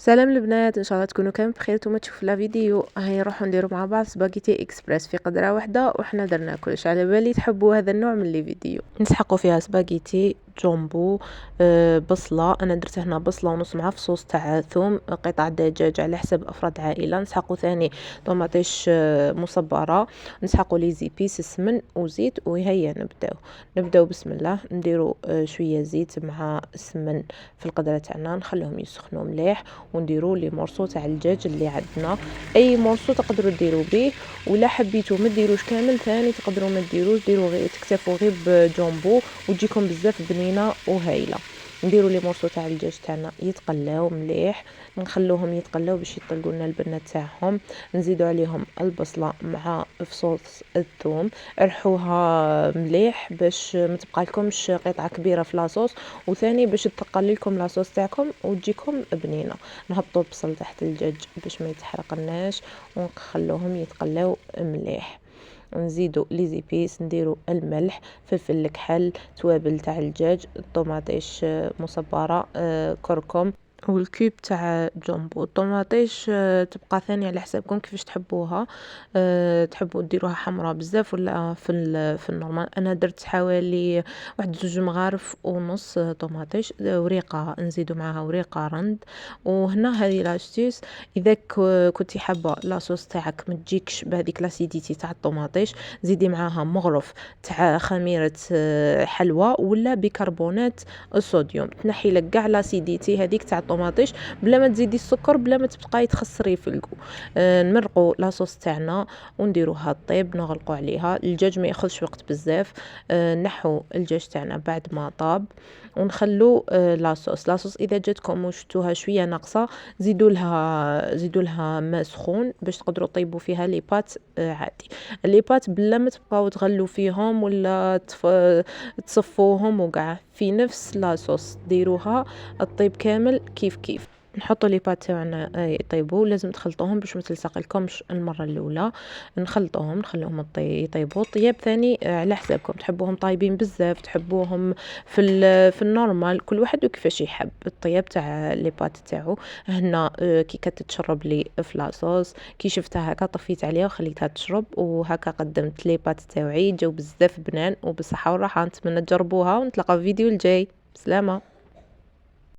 سلام البنات، ان شاء الله تكونوا كامل بخير. نتوما تشوفوا لا فيديو هاي نروحوا نديروا مع بعض سباغيتي اكسبريس في قدره واحده، وحنا درنا كلش. على بالي تحبوا هذا النوع من لي فيديو. نسحقوا فيها سباغيتي جامبو، بصله. انا درت هنا بصله ونص مع فصوص تاع ثوم، قطع دجاج على حسب افراد عائله. نسحقوا ثاني طوماطيش مصبره، نسحقوا لي زيبيس السمن وزيت. وهيا نبداو بسم الله. نديروا شويه زيت مع السمن في القدره تاعنا، نخليهم يسخنوا مليح، ونديروا لي مورسو تاع الدجاج اللي عندنا. اي مورسو تقدروا ديروا به، ولا حبيتوا ما ديروش كامل ثاني تقدروا ما ديروش، ديروا غير تكتفوا غير بجامبو وتجيكم بزاف بنينه وهايله. نديروا لي مورسو تاع الدجاج تاعنا يتقلاو مليح، نخلوهم يتقلاو باش يطلقوا لنا البنه تاعهم. نزيدوا عليهم البصله مع فصوص الثوم، رحوها مليح باش ما تبقى لكمش قطعه كبيره في لاصوص، وثاني باش تقلي لكم لاصوص تاعكم وتجيكم بنينه. نهبطوا البصل تحت الدجاج باش ما يتحرقناش، ونخلوهم يتقلاو مليح. نزيدوا لي زيبيس، نديروا الملح، فلفل الكحل، توابل تاع الدجاج، الطوماطيش مصبره، كركم، والكيب تاع جامبو. الطوماطيش تبقى ثاني على حسابكم كيفاش تحبوها. تحبوا ديروها حمراء بزاف ولا في النورمال. انا درت حوالي واحد 2.5 مغارف طوماطيش. وريقه نزيدوا معاها وريقه رند. وهنا هذه لاستيس، اذا كنتي حابه لاصوص تاعك ما تجيكش بهذيك لاسيديتي تاع الطوماطيش، زيدي معاها مغرف تاع خميره حلوى ولا بيكربونات الصوديوم، تنحي لك كاع لاسيديتي هذيك تاع الطوماطيش، بلا ما تزيدي السكر، بلا ما تبقاي تخسري في الكو. نمرقوا لاصوص تاعنا ونديروها طيب، نغلقوا عليها. الدجاج ما ياخذش وقت بزاف. نحو الدجاج تاعنا بعد ما طاب، ونخلو لاصوص اذا جاتكم وشفتوها شويه ناقصه، زيدوا لها ماء سخون باش تقدروا طيبوا فيها لي بات عادي. لي بات بلا ما تبقاو تغلوا فيهم ولا تصفوهم، وقع في نفس لاصوص ديروها الطيب كامل كيف كيف. نحطوا لي بات تاعنا يطيبوا، لازم تخلطوهم باش ما تلصق لكمش المره الاولى. نخلطوهم نخليهم يطيبوا طياب ثاني على حسابكم. تحبوهم طايبين بزاف، تحبوهم في النورمال، كل واحد وكيفاش يحب الطياب تاع لي بات تاعو. هنا كي كتتشرب لي في لاصوص، كي شفتها هكا طفيت عليها وخليتها تشرب، وهكا قدمت لي بات تاوعي جاو بزاف بنان وبصحه والراحه. نتمنى تجربوها، ونتلاقاو في فيديو الجاي. سلامه.